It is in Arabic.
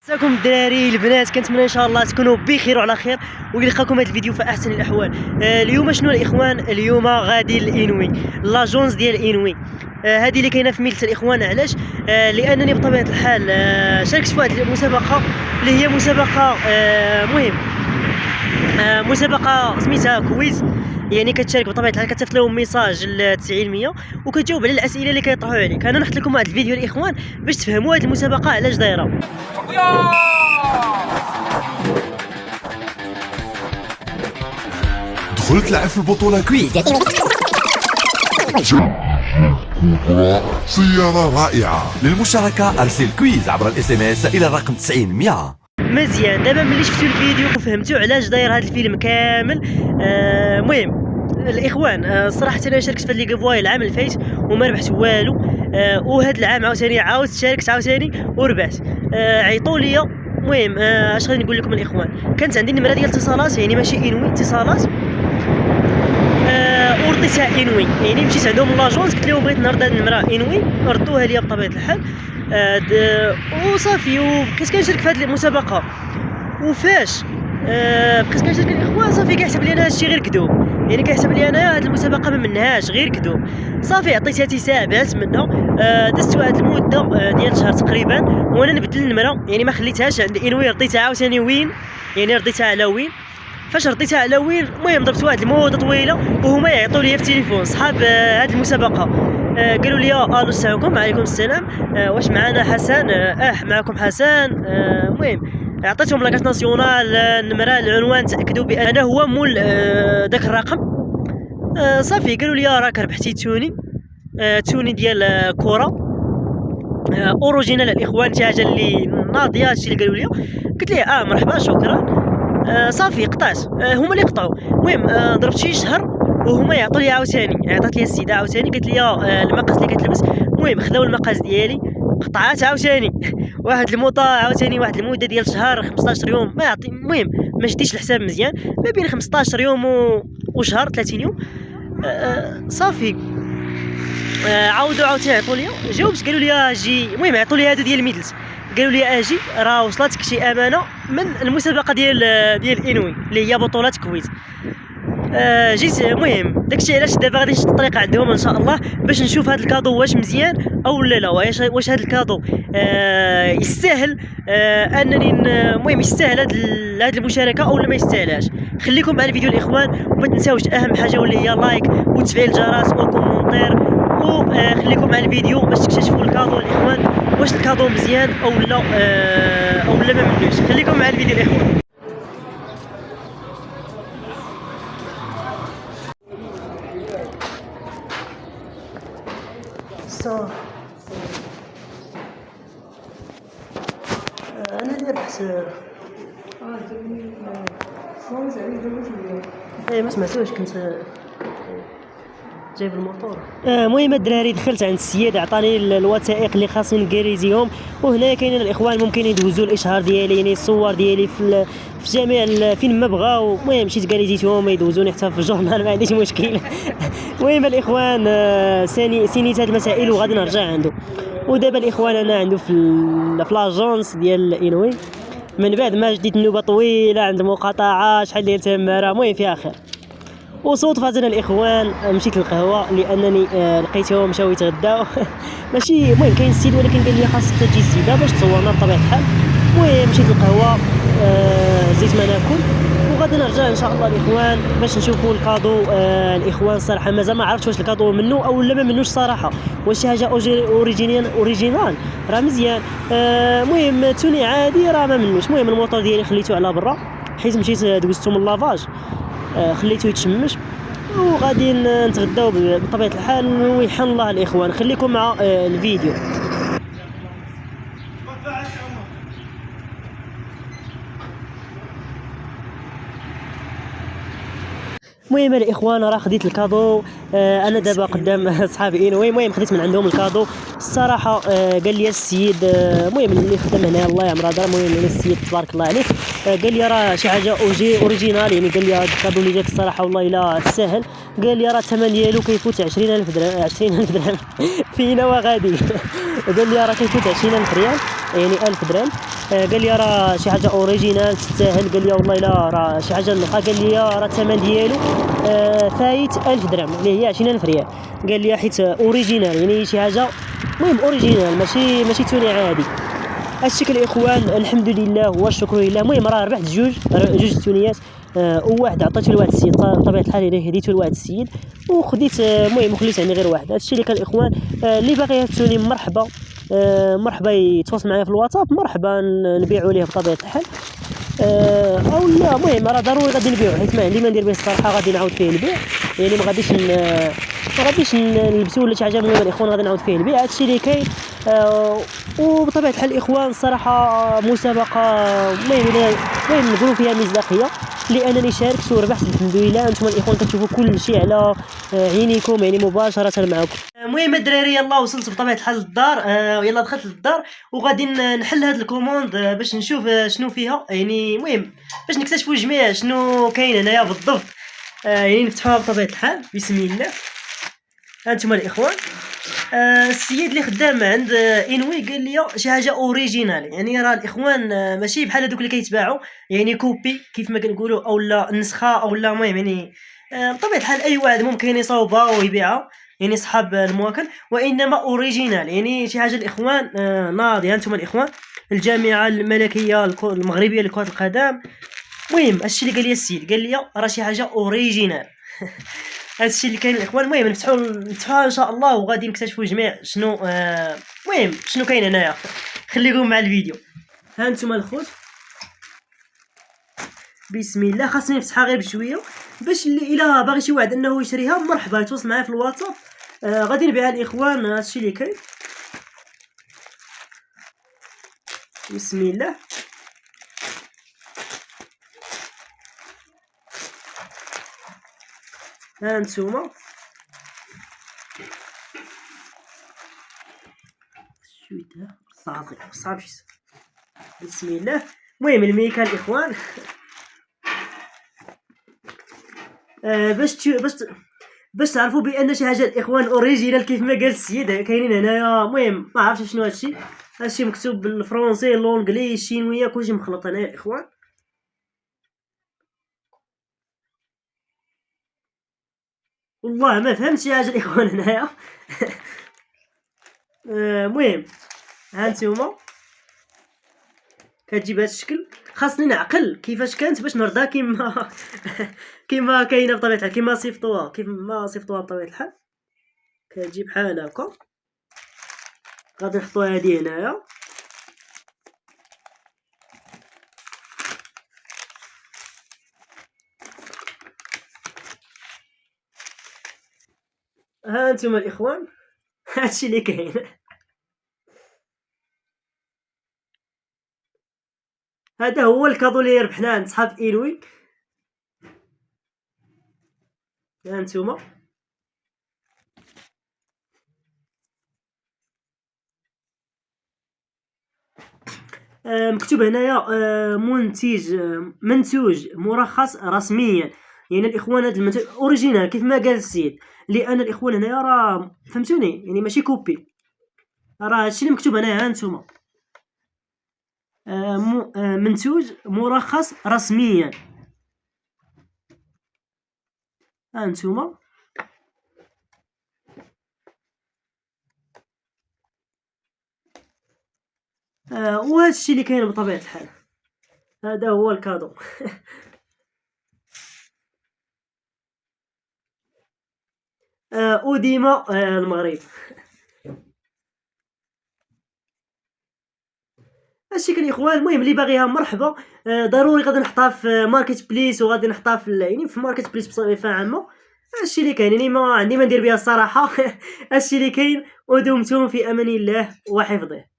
مساكم الدراري البنات، كنتمنى ان شاء الله تكونوا بخير وعلى خير ويلقاكم هذا الفيديو في احسن الاحوال. اليوم شنو الاخوان؟ اليوم غادي لانوي لاجونس ديال انوي. هذه اللي كاينه في ميلت الاخوان. علاش؟ لانني بطبيعه الحال شاركت في واحد المسابقه اللي هي مسابقه مهم، مسابقه سميتها كويز. يعني كتشارك بطبيعه الحال، كتصيفط لهم ميساج ل 90 وكتجاوب على الاسئله اللي كيطرحوا عليك. انا نحط لكم هذا الفيديو الاخوان باش تفهموا هذه المسابقه علاش دايره. دخل تلعب في البطولة كويز. سيارة رائعة. للمشاركة أرسل كويز عبر SMS إلى الرقم 90 مزيان. دابا ملي شفتوا الفيديو وفهمتوا علاش داير هذا الفيلم كامل. مهم الاخوان، صراحه انا شاركت في هاد لي كافواي العام اللي فات وما ربحت والو. وهذا العام عاوتاني شاركت عاوتاني وربحت. عيطوا لي. المهم اش غادي نقول لكم الاخوان، كانت عندي نمره ديال اتصالات، يعني ماشي انوي، اتصالات. ورضيتها انوي، يعني مشيت عندهم لاجونس قلت لهم بغيت نرد هذه النمره انوي، ردوها لي بطبيعه الحال. وصافي وبقيت كنشارك في هذه المسابقه. وفاش بقيت كنشارك الاخوان، صافي كيحسب لي انا هادشي غير كذوب، يعني كيحسب لي انا هذه المسابقه ما منهاش غير كذوب. صافي عطيتها تسابعت منها. دزت واحد المده ديال شهر تقريبا وانا نبدل النمره، يعني ما خليتهاش عند انوي، رديتها عاوتاني وين، يعني رديتها على وين. فاش رديتها على وين، المهم ضربت واحد المده طويله وهما يعيطوا لي في التليفون صحاب هذه المسابقه. قالوا لي الو السلام عليكم. وعليكم السلام. واش معنا حسن؟ معكم حسن. المهم عطيتهم لاكارت ناسيونال، النمره، العنوان، تاكدوا بان انا هو مول داك الرقم. صافي قالوا لي راك ربحتي توني ديال كره اوريجينال الاخوان، شي حاجه اللي ناضيه، هادشي اللي قالوا لي. قلت ليه مرحبا شكرا. صافي قطعت. هما اللي قطعوا. المهم ضربت شي شهر وهما يعطوا لي عاوتاني، عطات لي السيده عاوتاني قالت لي المقاس اللي كتلبس. المهم خداو المقاس ديالي، قطعات عاوتاني واحد الموطه عاوتاني، واحد المده ديال شهر 15 يوم ما يعطي. المهم ما شديتش الحساب مزيان، ما بين 15 يوم وشهر 30 يوم. صافي عاودوا عاوتاني عطوا لي، جاوبت قالوا لي اجي. المهم عطوا لي هادو ديال الميدلز، قالوا لي اجي راه وصلتك شي امانه من المسابقه ديال انوي اللي هي بطوله كويز. جيت. المهم داكشي علاش دابا غادي نشد الطريق عندهم ان شاء الله باش نشوف هذا الكادو واش مزيان او لا. واش هذا الكادو يستاهل انني المهم يستاهل هذه المشاركه او لا ما يستاهلهاش. خليكم مع الفيديو الاخوان، وما تنساوش اهم حاجه واللي هي لايك وتفعيل الجرس وكومونتير، وخليكم مع الفيديو باش تكتشفوا الكادو الاخوان، واش الكادو مزيان او لا ما منوش. خليكم مع الفيديو الاخوان. انا اللي ربحت. ما سمعتوش، كنت جايب الموطور. المهم الدراري دخلت عند السيد، عطاني الوثائق اللي خاصني نكريزيهم، وهنا كاينين الاخوان ممكن يدوزوا الاشهار ديالي، يعني الصور ديالي في جميع فين ما بغاو. المهم مشيت كريزيتهم يدوزوني حتى في الجورنال، ما عنديش مشكل. المهم الاخوان سينيت هاد المسائل وغادي نرجع عنده. ودابا الاخوان انا عنده في لاجونس ديال انوي من بعد ما جديت النوبه طويله عند مقاطعه شحال ديال تماره. المهم فيها خير. وصدفة انا الاخوان مشيت للقهوه لانني لقيتهم مشاو يتغداو. ماشي المهم كاين السيد، ولكن قال لي خاصك تجي السيده باش تصورنا بطبيعه الحال. المهم مشيت للقهوه، زيت ما ناكل، وغادي نرجع ان شاء الله الاخوان باش نشوفوا الكادو. الاخوان صراحه مازال ما عرفتش واش الكادو منه او لا ما منوش صراحه، واش شي حاجه اوريجينال راه مزيان. المهم توني عادي راه ما منوش. المهم الموطور ديالي خليته على برا حيت مشيت دوزتو من لافاج، خليته يتشمش، وغادي نتغداو بطبيعه الحال. ويحن الله الاخوان، خليكم مع الفيديو. المهم الاخوان راه خديت الكادو. انا دابا قدام صحابي انوي. المهم خديت من عندهم الكادو الصراحه. قال لي السيد المهم اللي خدام هنا الله يعمر هذا، المهم السيد تبارك الله عليه، قال لي راه شي حاجه اوريجينال، يعني قال لي هذا الكادو اللي جاك الصراحه والله الا تستاهل. قال لي راه الثمن ديالو كيفوت 20000 درهم. 20000 درهم فينا وغادي. قال لي راه كيفوت 20000 ريال. يعني 1000 درهم. قال لي راه شي حاجه اوريجينال تستاهل. قال لي والله لا راه شي حاجه نقا. قال لي راه الثمن ديالو فايت 1000 درهم اللي هي 20000 ريال. قال لي حيت اوريجينال يعني شي حاجه المهم اوريجينال ماشي توني عادي. الشكل الاخوان الحمد لله والشكر لله. المهم راه ربحت جوج تونيات. وواحد عطيته لواحد السيد بطبيعه الحال يعني هديته لواحد السيد وخديت المهم وخليت عندي غير واحد. هادشي اللي كان الاخوان. اللي باغي يهتوني مرحبا. مرحبا يتواصل معايا في الواتساب مرحبا نبيعوا ليه بطبيعه الحال. او لا المهم راه ضروري غادي نبيعو حيت ما عندي ما ندير به الصراحه. غادي نعاود فيه البيع يعني ما غاديش نلبسو ولا شي حاجه. المهم الاخوان غادي نعاود فيه البيع. هادشي اللي كاين. وبطبيعه الحال الاخوان الصراحه مسابقه المهم نقولوا فيها مصداقيه لانني شاركت وربحت الحمد لله. انتم الاخوان كتشوفوا كل شيء على عينيكم يعني مباشره معكم. المهم الدراري يلا وصلت بطبيعه الحال للدار. يلا دخلت للدار وغادي نحل هاد الكوموند باش نشوف شنو فيها يعني المهم باش نكتشفوا جميع شنو كاين هنايا بالضبط. يعني نفتحوها بطبيعه الحال بسم الله. هانتوما الاخوان. السيد اللي خدام عند انوي قال لي شي حاجه اوريجينال يعني راه الاخوان ماشي بحال هذوك اللي كيتباعوا يعني كوبي كيف ما كنقولوا او لا نسخه او لا المهم يعني بطبيعه الحال اي واحد ممكن يصاوبها ويبيعها يعني صحاب المواكن وانما اوريجينال يعني شي حاجه الاخوان ناضيه. هانتوما الاخوان الجامعه الملكيه المغربيه لكره القدم. المهم هادشي اللي قال لي السيد قال لي راه شي حاجه اوريجينال. هادشي اللي كاين الاخوان. المهم نفتحوها ان شاء الله وغادي نكتشفوا جميع شنو المهم شنو كاين هنايا. خليكم مع الفيديو. ها انتما الخوت بسم الله. خاصني نفتحها غير بشويه باش اللي الا باغي شي واحد انه يشريها مرحبا يتواصل معايا في الواتساب. غادي نبيعها الاخوان. هادشي اللي كاين بسم الله. ها انتوما شويه صعب شي بسم الله. المهم الميكا الاخوان. باش تعرفوا بان شي حاجه الاخوان اوريجينال كيف ما قال السيد كاينين هنايا. المهم ما عرفتش شنو هادشي مكتوب بالفرنسي لونجلي الشينويه كلشي مخلط هنايا الاخوان. والله ما فهمت شي حاجه الاخوان هنايا. المهم ها انتوما كتجيب هاد الشكل. خاصني نعقل كيفاش كانت باش نرضى كيما كاينه بطبيعه الحال كيما صيفطوها بطبيعه الحال. كتجي بحال هكا. غادي نحطوها هادي هنايا. ها انتم الاخوان. هادشي اللي كاين. هذا هو الكادو اللي ربحناه عند صحاب ايلوي. ها انتوما مكتوب هنايا منتوج مرخص رسميا يعني الاخوان هذا المنتوج اوريجينال كيف ما قال السيد. لان الاخوان هنايا راه فهمتوني يعني ماشي كوبي. راه هادشي اللي مكتوب هنايا. ها انتوما منتوج مرخص رسميا. ها انتوما وهذا الشيء اللي كاين بطبيعه الحال. هذا هو الكادو. وديما المغرب. هادشي كان اخوان. المهم اللي باغيها مرحبا. ضروري غادي نحطها في ماركت بليس وغادي نحطها في يعني في ماركت بليس بصفه عامه. هادشي اللي كاين يعني ما عندي ما ندير بها الصراحه. هادشي اللي كاين ودمتم في امان الله وحفظه.